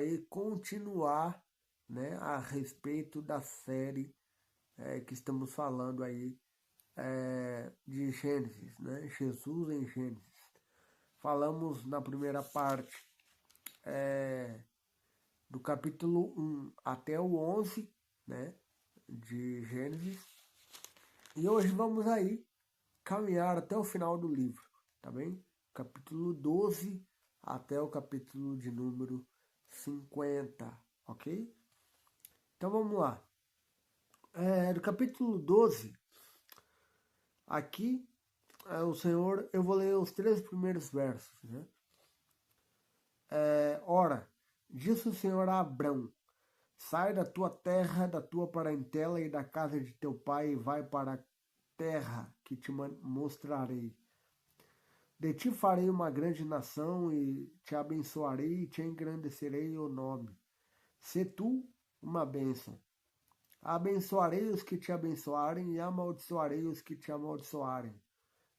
aí continuar, né, a respeito da série que estamos falando aí de Gênesis, né? Jesus em Gênesis. Falamos na primeira parte do capítulo 1 até o 11, né, de Gênesis. E hoje vamos aí caminhar até o final do livro, tá bem? Capítulo 12 até o capítulo de número 50, ok? Então vamos lá. Do capítulo 12, aqui o Senhor, eu vou ler os 3 primeiros versos, né? Ora, disse o Senhor a Abrão: sai da tua terra, da tua parentela e da casa de teu pai e vai para a terra que te mostrarei. De ti farei uma grande nação e te abençoarei e te engrandecerei o nome. Se tu uma bênção. Abençoarei os que te abençoarem e amaldiçoarei os que te amaldiçoarem.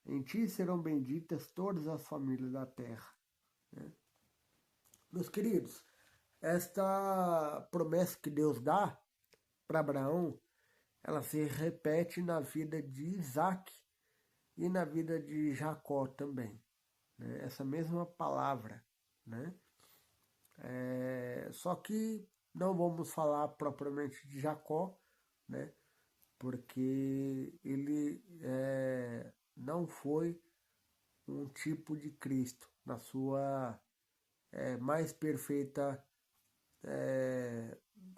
Em ti serão benditas todas as famílias da terra. Meus queridos, esta promessa que Deus dá para Abraão, ela se repete na vida de Isaac e na vida de Jacó também. Né? Essa mesma palavra. Né? Só que não vamos falar propriamente de Jacó, né? Porque ele não foi um tipo de Cristo na sua mais perfeita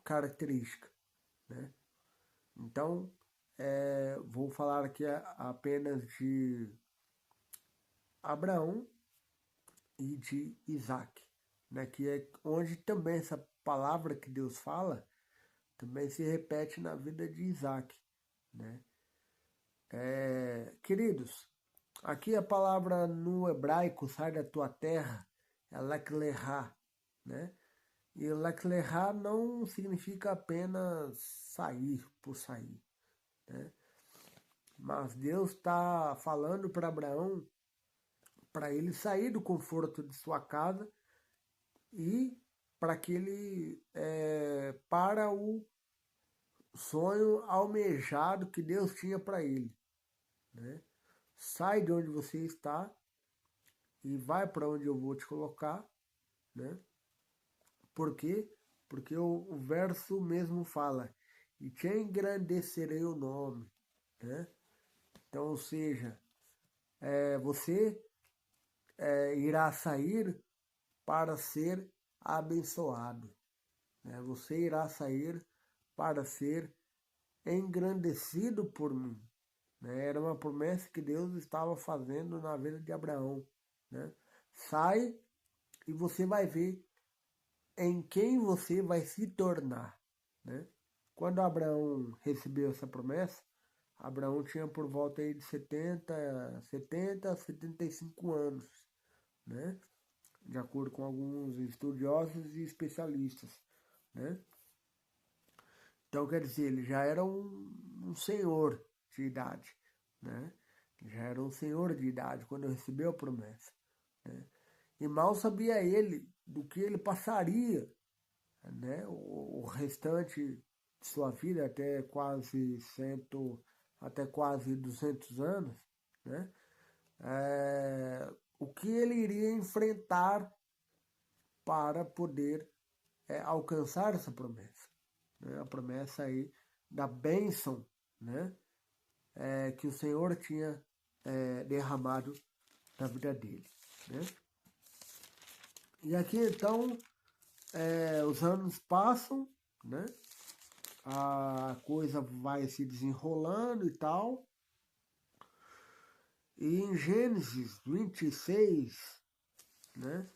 característica. Né? Então, vou falar aqui apenas de Abraão e de Isaac, né? Que é onde também essa palavra que Deus fala também se repete na vida de Isaac. Né? Queridos, aqui a palavra no hebraico, sai da tua terra, é lech lechá, né? E lech lechá não significa apenas sair por sair, né? Mas Deus está falando para Abraão para ele sair do conforto de sua casa e para que ele para o sonho almejado que Deus tinha para ele. Né? Sai de onde você está e vai para onde eu vou te colocar. Né? Por quê? Porque o verso mesmo fala, e te engrandecerei o nome. Né? Então, ou seja, você irá sair para ser abençoado. Né? Você irá sair para ser engrandecido por mim. Né? Era uma promessa que Deus estava fazendo na vida de Abraão. Né? Sai e você vai ver em quem você vai se tornar. Né? Quando Abraão recebeu essa promessa, Abraão tinha por volta aí de 70 a 75 anos. Né? De acordo com alguns estudiosos e especialistas. Né? Então, quer dizer, ele já era um senhor de idade. Né? Já era um senhor de idade quando recebeu a promessa. Né? E mal sabia ele do que ele passaria, né? O restante de sua vida, até quase 200 anos, né? O que ele iria enfrentar para poder alcançar essa promessa. Né? A promessa aí da bênção, né? Que o Senhor tinha derramado na vida dele. Né? E aqui então os anos passam, né? A coisa vai se desenrolando e tal. E em Gênesis 26, né?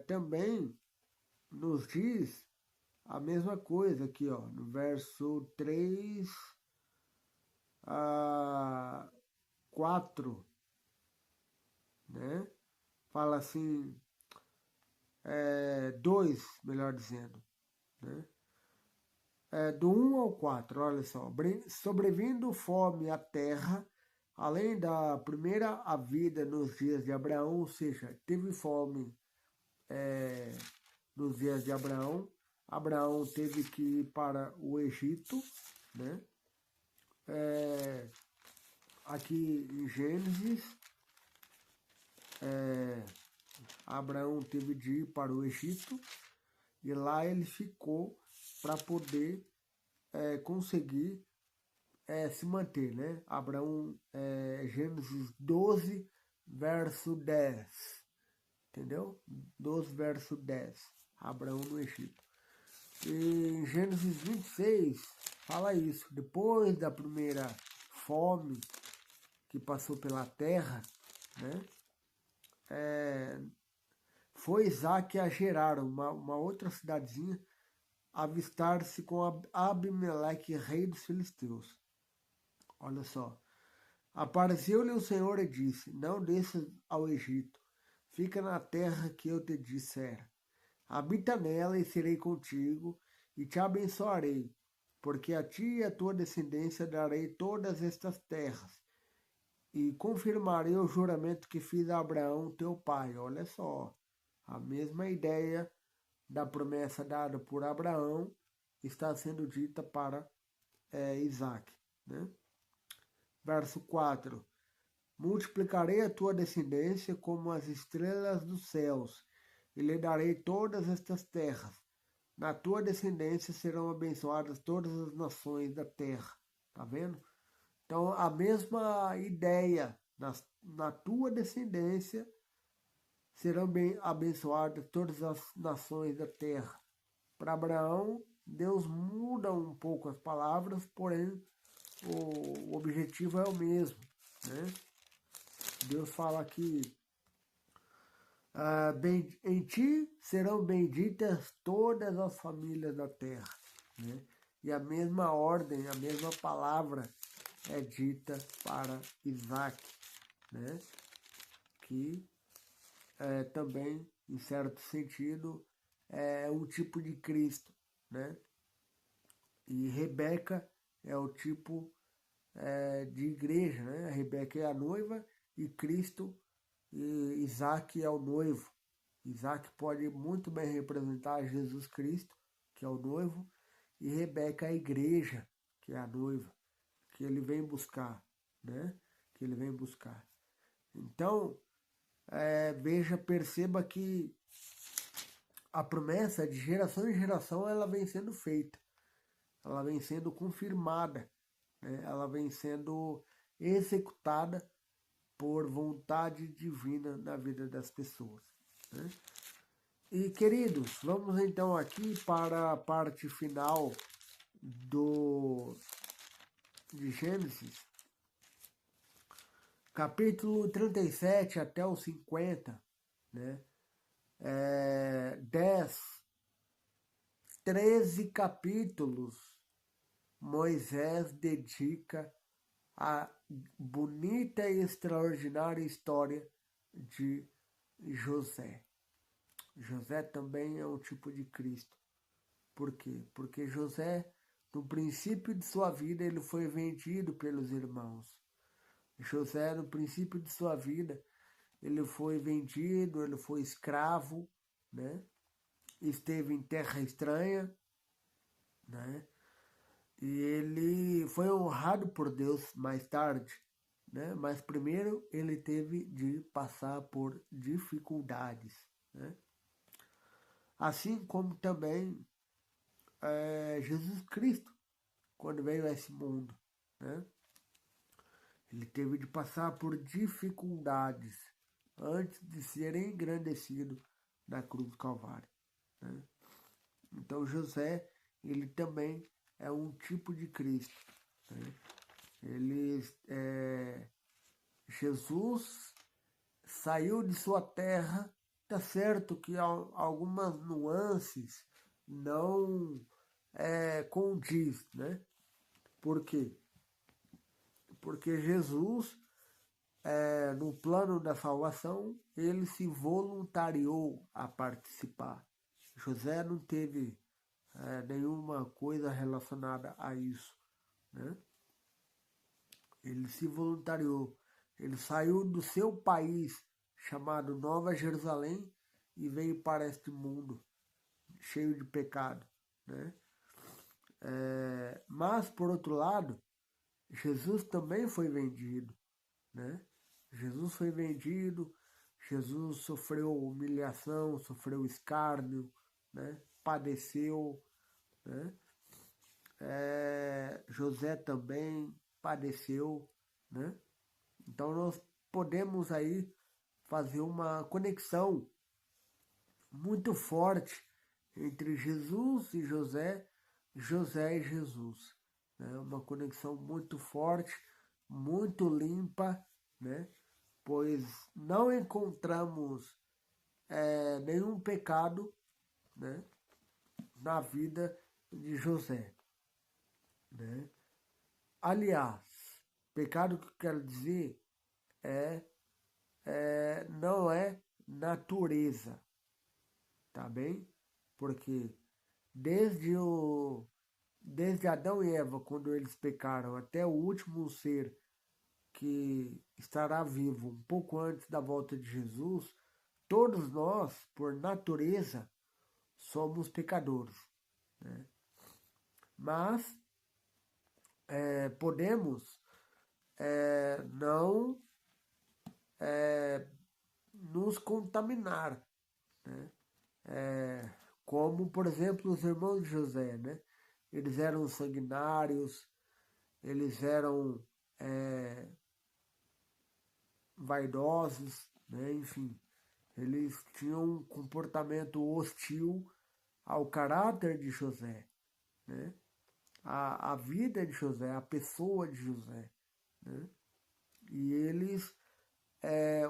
Também nos diz a mesma coisa aqui, ó, no verso 3 a 4, né? Fala assim, 2, melhor dizendo, né? Do 1 ao 4, olha só. Sobrevindo fome à terra, além da primeira havida nos dias de Abraão, ou seja, teve fome nos dias de Abraão. Abraão teve que ir para o Egito, né? Aqui em Gênesis, Abraão teve de ir para o Egito e lá ele ficou para poder conseguir se manter, né? Abraão, Gênesis 12, verso 10, entendeu? 12, verso 10, Abraão no Egito. E em Gênesis 26 fala isso, depois da primeira fome que passou pela terra, né? Foi Isaac a Gerar, uma outra cidadezinha, avistar-se com Abimeleque, rei dos filisteus. Olha só. Apareceu-lhe o Senhor e disse: Não desças ao Egito, fica na terra que eu te disser. Habita nela e serei contigo, e te abençoarei, porque a ti e a tua descendência darei todas estas terras, e confirmarei o juramento que fiz a Abraão, teu pai. Olha só, a mesma ideia da promessa dada por Abraão está sendo dita para Isaac, né? Verso 4. Multiplicarei a tua descendência como as estrelas dos céus, e lhe darei todas estas terras. Na tua descendência serão abençoadas todas as nações da terra. Tá vendo? Então, a mesma ideia, na tua descendência serão bem abençoadas todas as nações da terra. Para Abraão, Deus muda um pouco as palavras, porém o objetivo é o mesmo, né? Deus fala que em ti serão benditas todas as famílias da terra, né? E a mesma ordem, a mesma palavra é dita para Isaac, né? Que também, em certo sentido, é um tipo de Cristo, né? E Rebeca é o tipo de igreja, né? A Rebeca é a noiva e Cristo e Isaac é o noivo. Isaac pode muito bem representar Jesus Cristo, que é o noivo, e Rebeca é a igreja, que é a noiva, que ele vem buscar, né? Que ele vem buscar. Então, veja, perceba que a promessa de geração em geração ela vem sendo feita, ela vem sendo confirmada, né? Ela vem sendo executada por vontade divina na vida das pessoas, né? E queridos, vamos então aqui para a parte final de Gênesis, capítulo 37 até o 50, né? 13 capítulos Moisés dedica à bonita e extraordinária história de José. José também é um tipo de Cristo. Por quê? Porque José, no princípio de sua vida, ele foi vendido pelos irmãos. José, no princípio de sua vida, ele foi vendido, ele foi escravo, né? Esteve em terra estranha, né? E ele foi honrado por Deus mais tarde, né? Mas primeiro ele teve de passar por dificuldades, né? Assim como também Jesus Cristo, quando veio a esse mundo, né? Ele teve de passar por dificuldades antes de ser engrandecido na cruz do Calvário, né? Então José, ele também é um tipo de Cristo, né? Jesus saiu de sua terra, tá certo que algumas nuances não condiz, né? Por quê? Porque Jesus, no plano da salvação, ele se voluntariou a participar. José não teve nenhuma coisa relacionada a isso, né? Ele se voluntariou. Ele saiu do seu país, chamado Nova Jerusalém, e veio para este mundo. cheio de pecado, né? Mas, por outro lado, Jesus também foi vendido, né? Jesus foi vendido, Jesus sofreu humilhação, sofreu escárnio, né? Padeceu, né? José também padeceu, né? Então nós podemos aí fazer uma conexão muito forte entre Jesus e José, José e Jesus, né? Uma conexão muito forte, muito limpa, né? Pois não encontramos nenhum pecado, né, na vida de José, né? Aliás, pecado que eu quero dizer não é natureza, tá bem? Porque desde o desde Adão e Eva, quando eles pecaram, até o último ser que estará vivo um pouco antes da volta de Jesus, todos nós, por natureza, somos pecadores, né? Mas podemos não nos contaminar, né? Como, por exemplo, os irmãos de José, né? Eles eram sanguinários, eles eram vaidosos, né? Enfim, eles tinham um comportamento hostil ao caráter de José, né? A vida de José, a pessoa de José, né? E eles,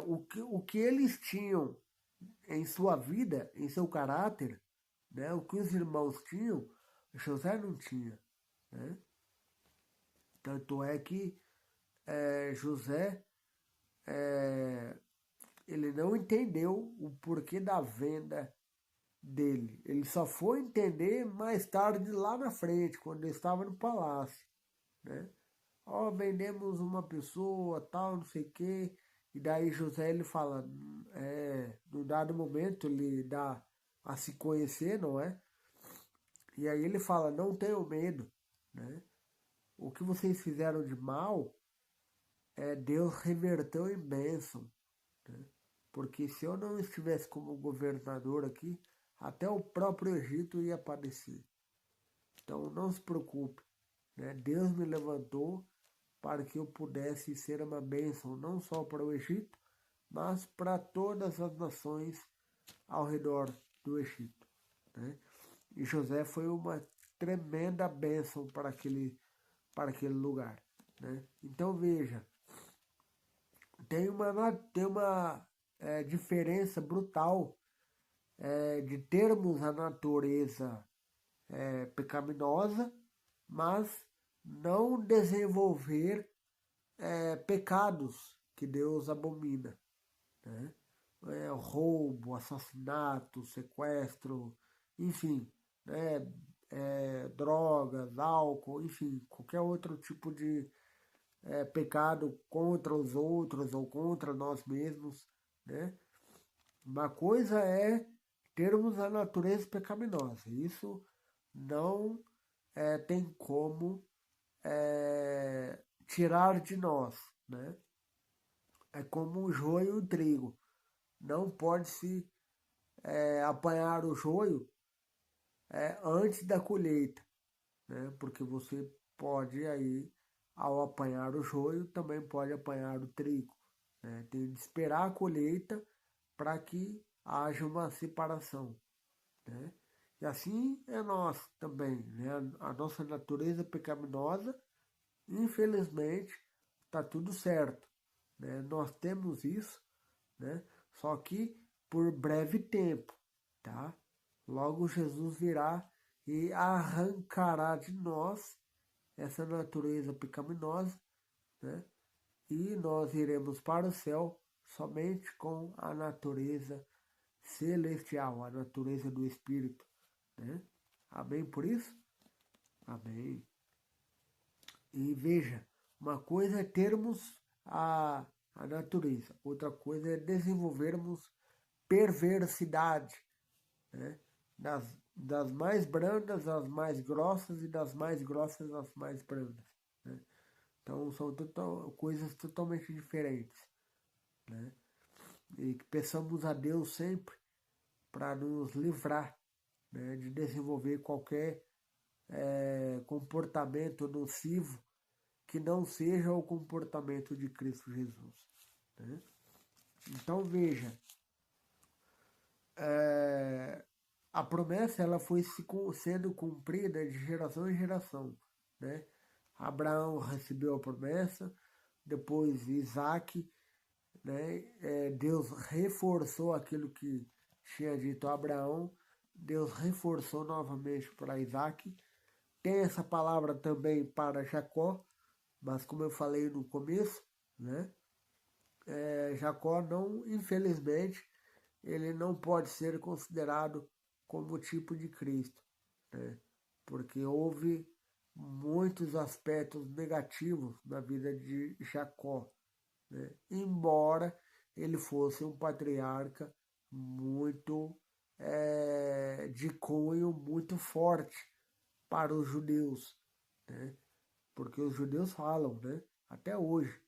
o que eles tinham em sua vida, em seu caráter, né? O que os irmãos tinham, José não tinha, né? Tanto é que José ele não entendeu o porquê da venda dele. Ele só foi entender mais tarde lá na frente, quando ele estava no palácio, né? Ó, vendemos uma pessoa, tal, não sei o quê. E daí José ele fala, no dado momento ele dá a se conhecer, não é? E aí ele fala, não tenham medo, né? O que vocês fizeram de mal, Deus reverteu em bênção, né? Porque se eu não estivesse como governador aqui, até o próprio Egito ia padecer. Então não se preocupe, né? Deus me levantou para que eu pudesse ser uma bênção não só para o Egito, mas para todas as nações ao redor do Egito, né? E José foi uma tremenda bênção para aquele lugar, né? Então veja, tem uma diferença brutal de termos a natureza pecaminosa, mas não desenvolver pecados que Deus abomina, né? Roubo, assassinato, sequestro, enfim, né? Drogas, álcool, enfim, qualquer outro tipo de pecado contra os outros ou contra nós mesmos, né? Uma coisa é termos a natureza pecaminosa. Isso não tem como tirar de nós, né? É como o joio e o trigo. Não pode se apanhar o joio antes da colheita, né? Porque você pode aí, ao apanhar o joio, também pode apanhar o trigo, né? Tem de esperar a colheita para que haja uma separação, né? E assim é nós também, né? A nossa natureza pecaminosa, infelizmente, está tudo certo, né? Nós temos isso, né? Só que por breve tempo, tá? Logo Jesus virá e arrancará de nós essa natureza pecaminosa, né? E nós iremos para o céu somente com a natureza celestial, a natureza do Espírito, né? Amém por isso? Amém. E veja, uma coisa é termos a natureza, outra coisa é desenvolvermos perversidade, né? das mais brandas às mais grossas e das mais grossas às mais brandas, né? Então são coisas totalmente diferentes, né? E que peçamos a Deus sempre para nos livrar, né, de desenvolver qualquer comportamento nocivo que não seja o comportamento de Cristo Jesus, né? Então veja, a promessa ela foi sendo cumprida de geração em geração, né? Abraão recebeu a promessa, depois Isaac, né? Deus reforçou aquilo que tinha dito a Abraão, Deus reforçou novamente para Isaac. Tem essa palavra também para Jacó, mas como eu falei no começo, né? Jacó não, infelizmente, ele não pode ser considerado como tipo de Cristo, né? Porque houve muitos aspectos negativos na vida de Jacó, né? Embora ele fosse um patriarca muito de cunho muito forte para os judeus, né? Porque os judeus falam, né? Até hoje,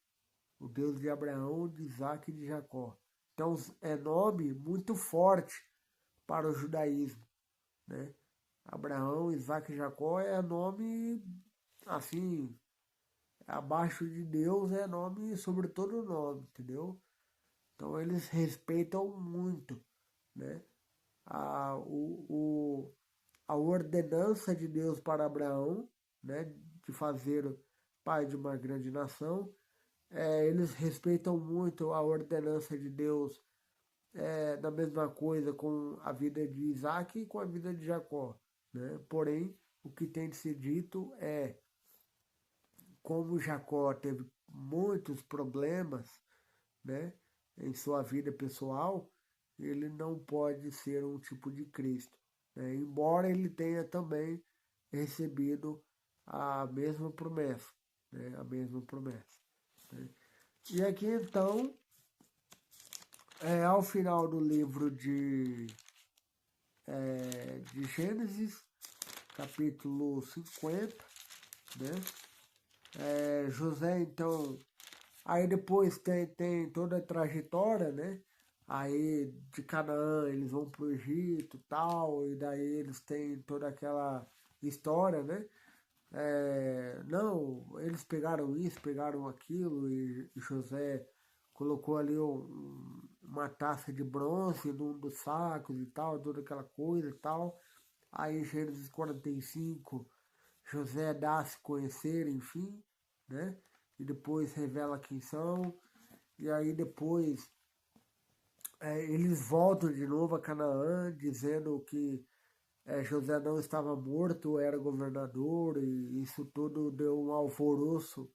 o Deus de Abraão, de Isaac e de Jacó. Então é nome muito forte para o judaísmo, né? Abraão, Isaac e Jacó é nome assim, abaixo de Deus é nome sobre todo nome, entendeu? Então eles respeitam muito, né? A ordenança de Deus para Abraão, né? De fazer pai de uma grande nação. Eles respeitam muito a ordenança de Deus da mesma coisa com a vida de Isaac e com a vida de Jacó, né? Porém, o que tem de ser dito é como Jacó teve muitos problemas, né, em sua vida pessoal, ele não pode ser um tipo de Cristo, né? Embora ele tenha também recebido a mesma promessa, né? A mesma promessa, né? E aqui então, ao final do livro de Gênesis, capítulo 50, né? José então. Aí depois tem toda a trajetória, né? Aí de Canaã eles vão pro Egito e tal, e daí eles têm toda aquela história, né? Não, eles pegaram isso, pegaram aquilo, e José colocou ali uma taça de bronze num dos sacos e tal, toda aquela coisa e tal. Aí em Gênesis 45, José dá a se conhecer, enfim, né? E depois revela quem são. E aí depois eles voltam de novo a Canaã, dizendo que José não estava morto, era governador, e isso tudo deu um alvoroço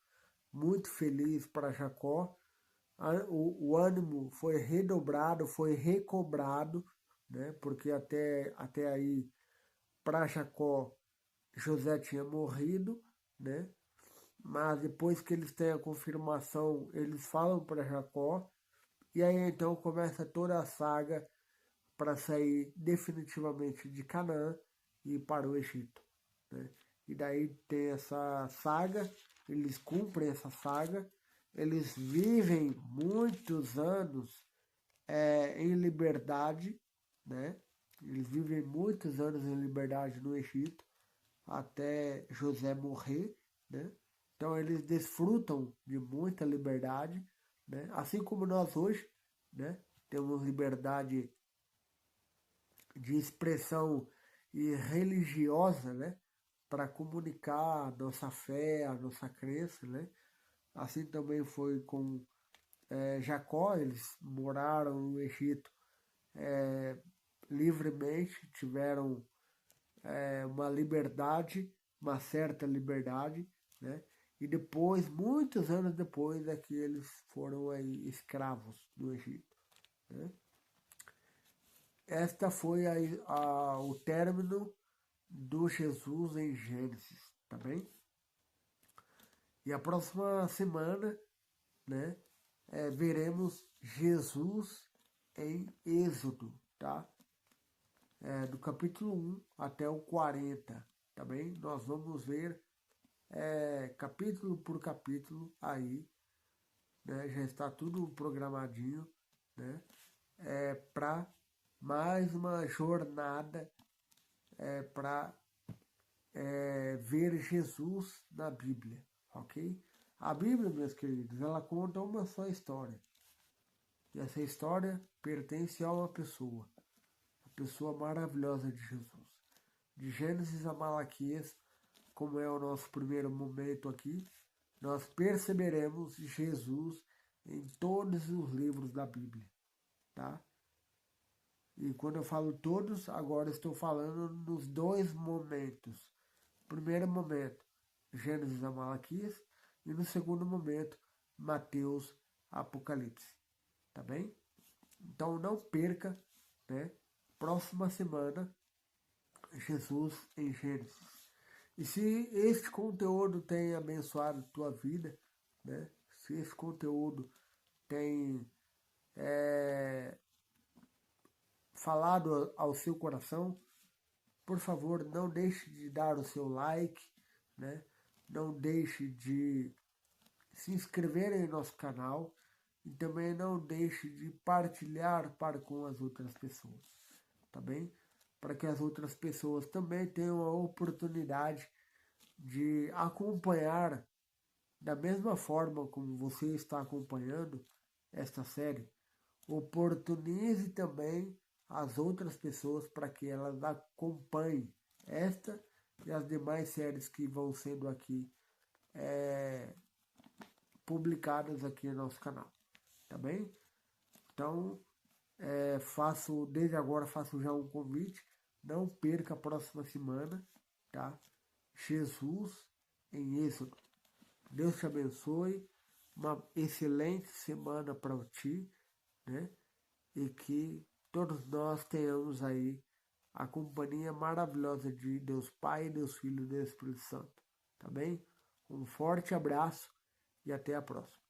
muito feliz para Jacó. O ânimo foi redobrado, foi recobrado, né? Porque até aí, para Jacó, José tinha morrido, né? Mas depois que eles têm a confirmação, eles falam para Jacó, e aí então começa toda a saga para sair definitivamente de Canaã e para o Egito, né? E daí tem essa saga, eles cumprem essa saga, eles vivem muitos anos em liberdade, né? Eles vivem muitos anos em liberdade no Egito, até José morrer, né? Então eles desfrutam de muita liberdade, né? Assim como nós hoje, né? Temos liberdade de expressão e religiosa, né? Para comunicar a nossa fé, a nossa crença, né? Assim também foi com Jacó, eles moraram no Egito livremente, tiveram uma liberdade, uma certa liberdade, né? E depois, muitos anos depois, é que eles foram aí escravos no Egito, né? Esta foi o término do Jesus em Gênesis, tá bem? E a próxima semana, né, veremos Jesus em Êxodo, tá? do capítulo 1 até o 40, tá bem? Nós vamos ver capítulo por capítulo aí, né? Já está tudo programadinho, né? Para mais uma jornada para ver Jesus na Bíblia, ok? A Bíblia, meus queridos, ela conta uma só história. E essa história pertence a uma pessoa, a pessoa maravilhosa de Jesus. De Gênesis a Malaquias, como é o nosso primeiro momento aqui, nós perceberemos Jesus em todos os livros da Bíblia, tá? E quando eu falo todos, agora estou falando nos dois momentos. Primeiro momento, Gênesis a Malaquias, e no segundo momento, Mateus a Apocalipse, tá bem? Então não perca, né? Próxima semana, Jesus em Gênesis. E se este conteúdo tem abençoado a tua vida, né? Se esse conteúdo tem falado ao seu coração, por favor, não deixe de dar o seu like, né? Não deixe de se inscrever em nosso canal e também não deixe de partilhar para com as outras pessoas, tá bem? Para que as outras pessoas também tenham a oportunidade de acompanhar da mesma forma como você está acompanhando esta série. Oportunize também as outras pessoas para que elas acompanhem esta e as demais séries que vão sendo aqui publicadas aqui no nosso canal, tá bem? Então, desde agora faço já um convite, não perca a próxima semana, tá? Jesus em Êxodo. Deus te abençoe, uma excelente semana para ti, né? E que todos nós tenhamos aí a companhia maravilhosa de Deus Pai, Deus Filho e Deus Espírito Santo, tá bem? Um forte abraço e até a próxima.